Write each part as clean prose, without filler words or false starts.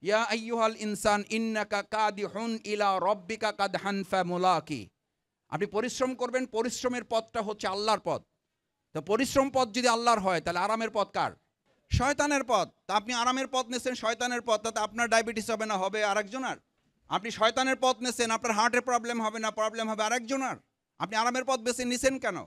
ইয়া আইয়ুহাল ইনসান ইন্নাকা কাদিহুন ইলা রব্বিকা কাদহান ফামুলাকি। আপনি পরিশ্রম করবেন, পরিশ্রমের পথটা হচ্ছে আল্লাহর পথ। তো পরিশ্রম পথ যদি আল্লাহর হয়, তাহলে আরামের পথ কার? শয়তানের পথ। তা আপনি আরামের পথ নেছেন, শয়তানের পথ, তাতে আপনার ডায়াবেটিস হবে না, হবে আরেকজনের। আপনি শয়তানের পথ নেছেন, আপনার হার্টের প্রবলেম হবে না, প্রবলেম হবে আরেকজনের। আপনি আরামের পথ বেছে নিছেন কেন?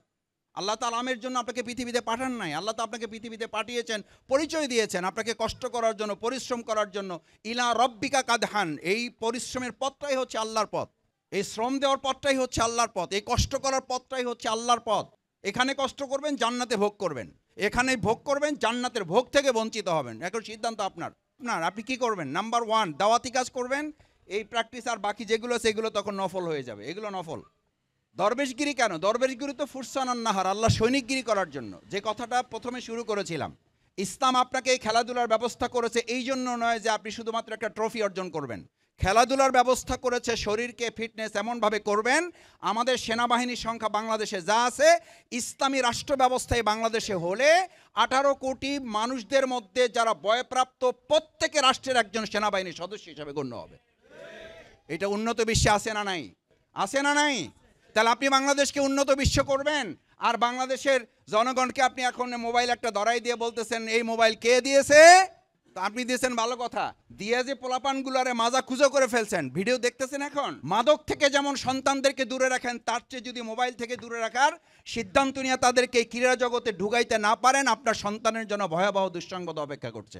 আল্লাহ তাআলা আরামের জন্য আপনাকে পৃথিবীতে পাঠান নাই। আল্লাহ তো আপনাকে পৃথিবীতে পাঠিয়েছেন, পরিচয় দিয়েছেন আপনাকে কষ্ট করার জন্য, পরিশ্রম করার জন্য। ইলা রব্বিকা কাদহান, এই পরিশ্রমের পথটাই হচ্ছে আল্লাহর পথ। এই শ্রম দেওয়ার পথটাই হচ্ছে আল্লাহর পথ। এই কষ্ট করার পথটাই হচ্ছে আল্লাহর পথ। এখানে কষ্ট করবেন, জান্নাতে ভোগ করবেন। এখানে ভোগ করবেন, জান্নাতের ভোগ থেকে বঞ্চিত হবেন। এখন সিদ্ধান্ত আপনার। আপনি কি করবেন? নাম্বার 1, দাওয়াতি কাজ করবেন। এই প্র্যাকটিস আর বাকি যেগুলো আছে এগুলো তখন নফল হয়ে যাবে, এগুলো নফল। দরবেশগিরি কেন? দরবেশগিরি তো ফুরসান আন নাহার, আল্লাহ সৈনিকগিরি করার জন্য। যে কথাটা প্রথমে শুরু করেছিলাম, ইসলাম আপনাকে এই খেলাধুলার ব্যবস্থা করেছে এই জন্য নয় যে আপনি শুধুমাত্র একটা ট্রফি অর্জন করবেন। খেলাধুলার ব্যবস্থা করেছে শরীরকে ফিটনেস এমনভাবে করবেন, আমাদের সেনাবাহিনীর সংখ্যা বাংলাদেশে যা আছে, ইসলামী রাষ্ট্র ব্যবস্থায় বাংলাদেশে হলে 18 কোটি মানুষদের মধ্যে যারা বয়প্রাপ্ত, প্রত্যেকে রাষ্ট্রের একজন সেনাবাহিনীর সদস্য হিসাবে গণ্য হবে। এটা উন্নত বিশ্বে আছে না নাই? আছে না নাই? তাহলে আপনি বাংলাদেশকে উন্নত বিশ্ব করবেন, আর বাংলাদেশের জনগণকে আপনি এখন মোবাইল একটা ধরাই দিয়ে বলতেছেন এই মোবাইল কে দিয়েছে? তো আপনি দিয়েছেন ভালো কথা, দিয়ে যে পোলাপানগুলারে মাজা খুঁজো করে ফেলছেন, ভিডিও দেখতেছেন। এখন মাদক থেকে যেমন সন্তানদেরকে দূরে রাখেন, তার চেয়ে যদি মোবাইল থেকে দূরে রাখার সিদ্ধান্ত নিয়ে তাদেরকে ক্রীড়া জগতে ঢুকাইতে না পারেন, আপনার সন্তানের জন্য ভয়াবহ দুঃসংবাদ অপেক্ষা করছে।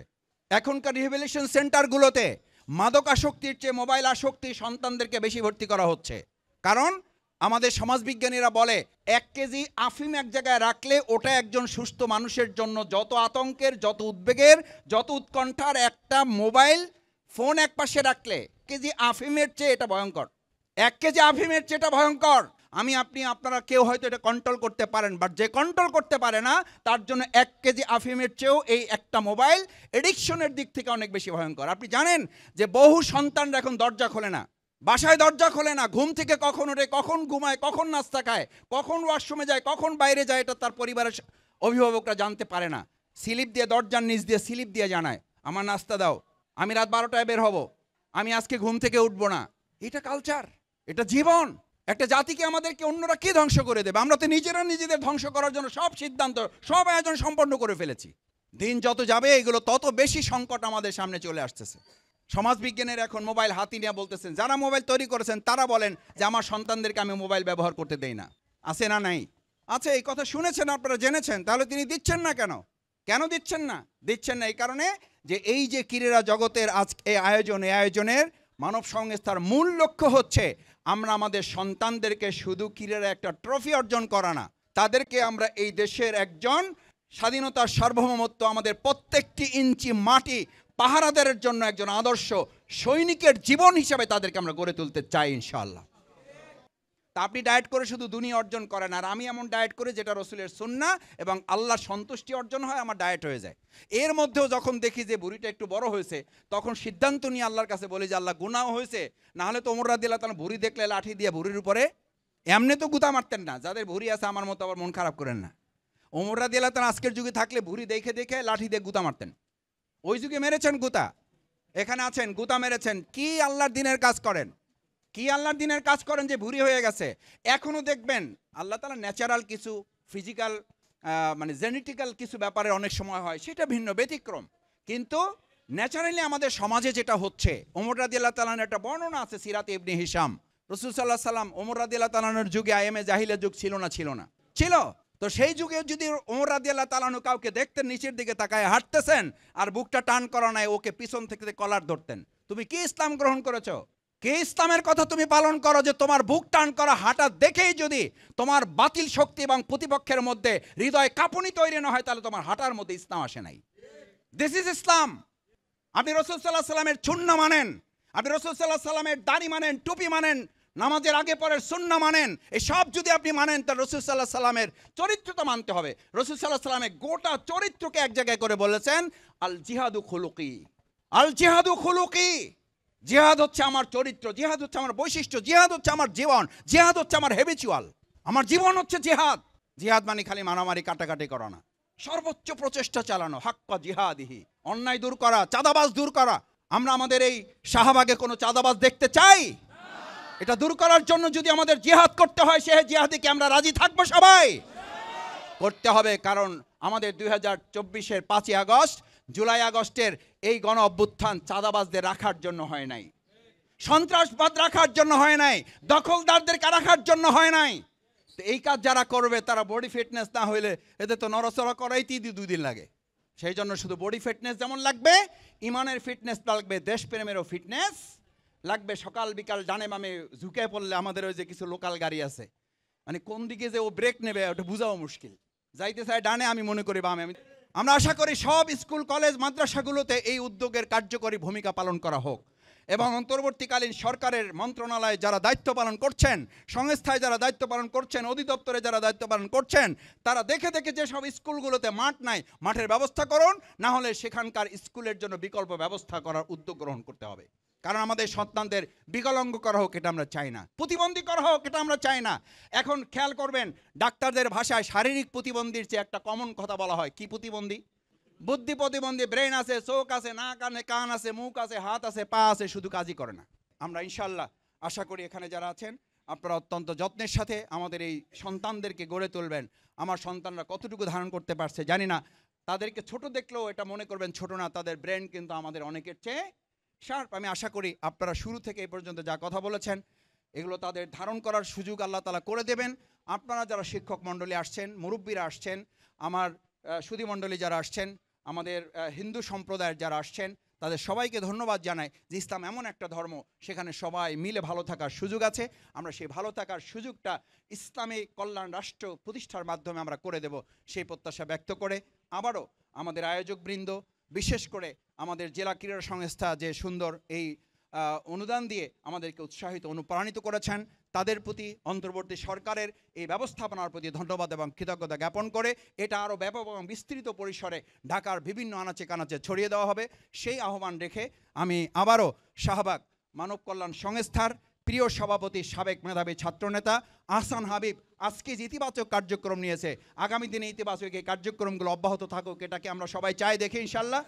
এখনকার রিহেবিলিটেশন সেন্টারগুলোতে মাদক আসক্তির চেয়ে মোবাইল আসক্তি সন্তানদেরকে বেশি ভর্তি করা হচ্ছে। কারণ আমাদের সমাজবিজ্ঞানীরা বলে 1 কেজি আফিম এক জায়গায় রাখলে ওটা একজন সুস্থ মানুষের জন্য যত আতঙ্কের, যত উদ্বেগের, যত উৎকণ্ঠার, একটা মোবাইল ফোন এক পাশে রাখলে কেজি আফিমের চেয়ে এটা ভয়ঙ্কর। 1 কেজি আফিমের চেয়ে এটা ভয়ঙ্কর। আপনারা কেউ হয়তো এটা কন্ট্রোল করতে পারেন, বাট যে কন্ট্রোল করতে পারে না তার জন্য 1 কেজি আফিমের চেয়েও এই একটা মোবাইল এডিকশনের দিক থেকে অনেক বেশি ভয়ঙ্কর। আপনি জানেন যে বহু সন্তানরা এখন দরজা খোলে না, বাসায় দরজা খোলে না, ঘুম থেকে কখন ওঠে, কখন ঘুমায়, কখন নাস্তা খায়, কখন ওয়াশরুমে যায়, কখন বাইরে যায়, এটা তার পরিবারের অভিভাবকরা জানতে পারে না। স্লিপ দিয়ে, দরজার নিচ দিয়ে স্লিপ দিয়ে জানায় আমার নাস্তা দাও, আমি রাত 12টায় বের হব, আমি আজকে ঘুম থেকে উঠবো না। এটা কালচার, এটা জীবন। একটা জাতিকে আমাদেরকে অন্যরা কি ধ্বংস করে দেবে? আমরা তো নিজেরা নিজেদের ধ্বংস করার জন্য সব সিদ্ধান্ত, সব আয়োজন সম্পন্ন করে ফেলেছি। দিন যত যাবে এগুলো তত বেশি সংকট আমাদের সামনে চলে আসতেছে। সমাজবিজ্ঞানের এখন মোবাইল হাতি নিয়ে বলতেছেন, যারা মোবাইল তৈরি করেছেন তারা বলেন যে আমার সন্তানদেরকে আমি মোবাইল ব্যবহার করতে দেই না। আছে না নাই? আছে। এই কথা শুনেছেন, আপনারা জেনেছেন, তাহলে তিনি দিচ্ছেন না কেন? কেন দিচ্ছেন না? দিচ্ছেন না এই কারণে যে এই যে ক্রীড়া জগতের আজ এই আয়োজনের মানব সংস্থার মূল লক্ষ্য হচ্ছে আমরা আমাদের সন্তানদেরকে শুধু ক্রীড়ার একটা ট্রফি অর্জন করা না, তাদেরকে আমরা এই দেশের একজন স্বাধীনতার সার্বভৌমত্ব, আমাদের প্রত্যেকটি ইঞ্চি মাটি পাহারাদারের জন্য একজন আদর্শ সৈনিকের জীবন হিসাবে তাদেরকে আমরা গড়ে তুলতে চাই ইনশাআল্লাহ। তা আপনি ডায়েট করে শুধু দুনিয়া অর্জন করেন, আর আমি এমন ডায়েট করে যেটা রসুলের সুন্নাহ এবং আল্লাহ সন্তুষ্টি অর্জন হয়, আমার ডায়েট হয়ে যায়। এর মধ্যেও যখন দেখি যে ভুঁড়িটা একটু বড় হয়েছে, তখন সিদ্ধান্ত নিয়ে আল্লাহর কাছে বলি যে আল্লাহ, গুনাহ হয়েছে, না হলে তো ওমর রাদিয়াল্লাহু তাআলা ভুঁড়ি দেখলে লাঠি দিয়ে ভুঁড়ির উপরে এমনি তো গুতা মারতেন না। যাদের ভুঁড়ি আছে আমার মতো আবার মন খারাপ করেন না। ওমর রাদিয়াল্লাহু তাআলা আজকের যুগে থাকলে ভুঁড়ি দেখে দেখে লাঠি দিয়ে গুতা মারতেন। ওই যুগে মেরেছেন গুতা, এখানে আছেন গুতা মেরেছেন। কি আল্লাহর দিনের কাজ করেন? কি আল্লাহর দিনের কাজ করেন যে ভুঁড়ি হয়ে গেছে? এখনো দেখবেন আল্লাহ তাআলা ন্যাচারাল কিছু ফিজিক্যাল মানে জেনেটিক্যাল কিছু ব্যাপারে অনেক সময় হয়, সেটা ভিন্ন ব্যতিক্রম। কিন্তু ন্যাচারালি আমাদের সমাজে যেটা হচ্ছে, ওমর রাদিয়াল্লাহু তাআলার একটা বর্ণনা আছে সিরাতে ইবনে হিশাম। রাসূল সাল্লাল্লাহু আলাইহি সাল্লাম ওমর রাদিয়াল্লাহু তাআলার যুগে আইএমএ জাহিলিয়া যুগ ছিল না? ছিল না, ছিল। তো সেই যুগে যদি ওমর রাদিয়াল্লাহু তাআলা কাউকে দেখতেন নিচের দিকে তাকায় হাঁটতেছেন আর বুকটা টান করা নাই, ওকে পিছন থেকে কলার ধরতেন। তুমি কি ইসলাম গ্রহণ করেছো? কে ইসলামের কথা তুমি পালন করো যে তোমার বুক টান করা হাঁটা দেখেই যদি তোমার বাতিল শক্তি এবং প্রতিপক্ষের মধ্যে হৃদয় কাঁপুনি তৈরি না হয়, তাহলে তোমার হাঁটার মধ্যে ইসলাম আসে নাই। দিস ইজ ইসলাম। আপনি রাসূল সাল্লাল্লাহু আলাইহি সাল্লামের সুন্নাহ মানেন, আপনি রাসূল সাল্লাল্লাহু আলাইহি সাল্লামের দাড়ি মানেন, টুপি মানেন, নামাজের আগে পরের সুন্নাহ মানেন, এই সব যদি আপনি মানেন, তাহলে রাসূল সাল্লাল্লাহু আলাইহি সাল্লামের চরিত্রটা মানতে হবে। রাসূল সাল্লাল্লাহু আলাইহি সাল্লামের গোটা চরিত্রকে এক জায়গায় করে বলেছেন আল জিহাদু খুলুকি, আল জিহাদু খুলুকি। জিহাদ হচ্ছে আমার চরিত্র, জিহাদ হচ্ছে আমার বৈশিষ্ট্য, জিহাদ হচ্ছে আমার জীবন, জিহাদ হচ্ছে আমার হ্যাবিচুয়াল, আমার জীবন হচ্ছে জিহাদ। জিহাদ মানে খালি মারামারি কাটাকাটি করা না, সর্বোচ্চ প্রচেষ্টা চালানো, হাক্কা জিহাদিহি, অন্যায় দূর করা, চাঁদাবাজ দূর করা। আমরা আমাদের এই শাহবাগে কোনো চাঁদাবাজ দেখতে চাই? এটা দূর করার জন্য যদি আমাদের জিহাদ করতে হয়, সে জিহাদে কি আমরা রাজি থাকবো? সবাই করতে হবে। কারণ আমাদের 2024-এর 5ই আগস্ট, জুলাই আগস্টের এই গণ অভ্যুত্থান চাঁদাবাজদের রাখার জন্য হয় নাই, সন্ত্রাসবাদ রাখার জন্য হয় নাই, দখলদারদেরকে রাখার জন্য হয় নাই। তো এই কাজ যারা করবে তারা বডি ফিটনেস না হইলে এদের তো নড়াচড়া করাইতেই 2 দিন লাগে। সেই জন্য শুধু বডি ফিটনেস যেমন লাগবে, ইমানের ফিটনেস লাগবে, দেশপ্রেমেরও ফিটনেস লাগবে। সকাল বিকাল ডানে বামে ঝুঁকে পড়লে আমাদের ওই যে কিছু লোকাল গাড়ি আছে, মানে কোন দিকে যে ও ব্রেক নেবে ওটা বোঝাও মুশকিল। যাইতে চায় ডানে, আমি মনে করি বামে। আমরা আশা করি সব স্কুল কলেজ মাদ্রাসাগুলোতে এই উদ্যোগের কার্যকরী ভূমিকা পালন করা হোক এবং অন্তর্বর্তীকালীন সরকারের মন্ত্রণালয়ে যারা দায়িত্ব পালন করছেন, সংস্থায় যারা দায়িত্ব পালন করছেন, অধিদপ্তরে যারা দায়িত্ব পালন করছেন, তারা দেখে দেখে যেসব স্কুলগুলোতে মাঠ নাই, মাঠের ব্যবস্থা করুন, না হলে সেখানকার স্কুলের জন্য বিকল্প ব্যবস্থা করার উদ্যোগ গ্রহণ করতে হবে। কারণ আমাদের সন্তানদের বিকলাঙ্গ করা হোক এটা আমরা চাই না, প্রতিবন্ধী করা হোক এটা আমরা চাই না। এখন খেয়াল করবেন, ডাক্তারদের ভাষায় শারীরিক প্রতিবন্ধীর চেয়ে একটা কমন কথা বলা হয়, কি প্রতিবন্ধী? বুদ্ধি প্রতিবন্ধী। ব্রেন আছে, চোখ আছে, নাক আছে, কান আছে, মুখ আছে, হাত আছে, পা আছে, শুধু কাজই করে না। আমরা ইনশাল্লাহ আশা করি এখানে যারা আছেন আপনারা অত্যন্ত যত্নের সাথে আমাদের এই সন্তানদেরকে গড়ে তুলবেন। আমার সন্তানরা কতটুকু ধারণ করতে পারছে জানি না, তাদেরকে ছোট দেখলেও এটা মনে করবেন ছোট না, তাদের ব্রেন কিন্তু আমাদের অনেকের চেয়ে শার্প। আমি আশা করি আপনারা শুরু থেকে এই পর্যন্ত যা কথা বলেছেন এগুলো তাদের ধারণ করার সুযোগ আল্লাহ তাআলা করে দেবেন। আপনারা যারা শিক্ষক মণ্ডলী আসছেন, মুরব্বীরা আসছেন, আমার সুধী মণ্ডলী যারা আসছেন, আমাদের হিন্দু সম্প্রদায়ের যারা আসছেন, তাদের সবাইকে ধন্যবাদ জানাই যে ইসলাম এমন একটা ধর্ম সেখানে সবাই মিলে ভালো থাকার সুযোগ আছে। আমরা সেই ভালো থাকার সুযোগটা ইসলামী কল্যাণ রাষ্ট্র প্রতিষ্ঠার মাধ্যমে আমরা করে দেব, সেই প্রত্যাশা ব্যক্ত করে আবারও আমাদের আয়োজকবৃন্দ, বিশেষ করে আমাদের জেলা ক্রীড়া সংস্থা যে সুন্দর এই অনুদান দিয়ে আমাদেরকে উৎসাহিত অনুপ্রাণিত করেছেন, তাদের প্রতি অন্তর্বর্তী সরকারের এই ব্যবস্থাপনার প্রতি ধন্যবাদ এবং কৃতজ্ঞতা জ্ঞাপন করে এটা আরও ব্যাপক এবং বিস্তৃত পরিসরে ঢাকার বিভিন্ন আনাচে কানাচে ছড়িয়ে দেওয়া হবে, সেই আহ্বান রেখে আমি আবারও শাহবাগ মানব কল্যাণ সংস্থার প্রিয় সভাপতি, সাবেক মেধাবী ছাত্রনেতা আহসান হাবিব আজকে যে ইতিবাচক কার্যক্রম নিয়েছে, আগামী দিনে ইতিবাচক এই কার্যক্রমগুলো অব্যাহত থাকুক, এটাকে আমরা সবাই চাই দেখে ইনশাল্লাহ।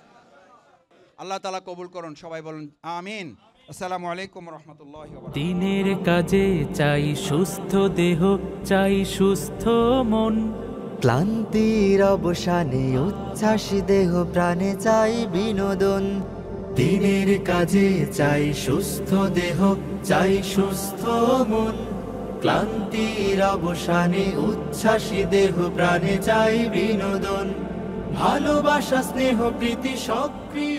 আল্লাহ তাআলা কবুল করুন, সবাই বলুন আমিন। আসসালামু আলাইকুম রহমতুল্লাহি ওয়া বারাকাতুহু। দিনের কাজে চাই সুস্থ দেহ, চাই সুস্থ মন, ক্লান্তির অবসানে উচ্ছ্বাসী দেহ প্রাণে চাই বিনোদন। দিনের কাজে চাই সুস্থ দেহ, চাই সুস্থ মন, ক্লান্তির অবসানে উচ্ছ্বাসী দেহ প্রাণে চাই বিনোদন। ভালোবাসা, স্নেহ, প্রীতি, সক্রিয়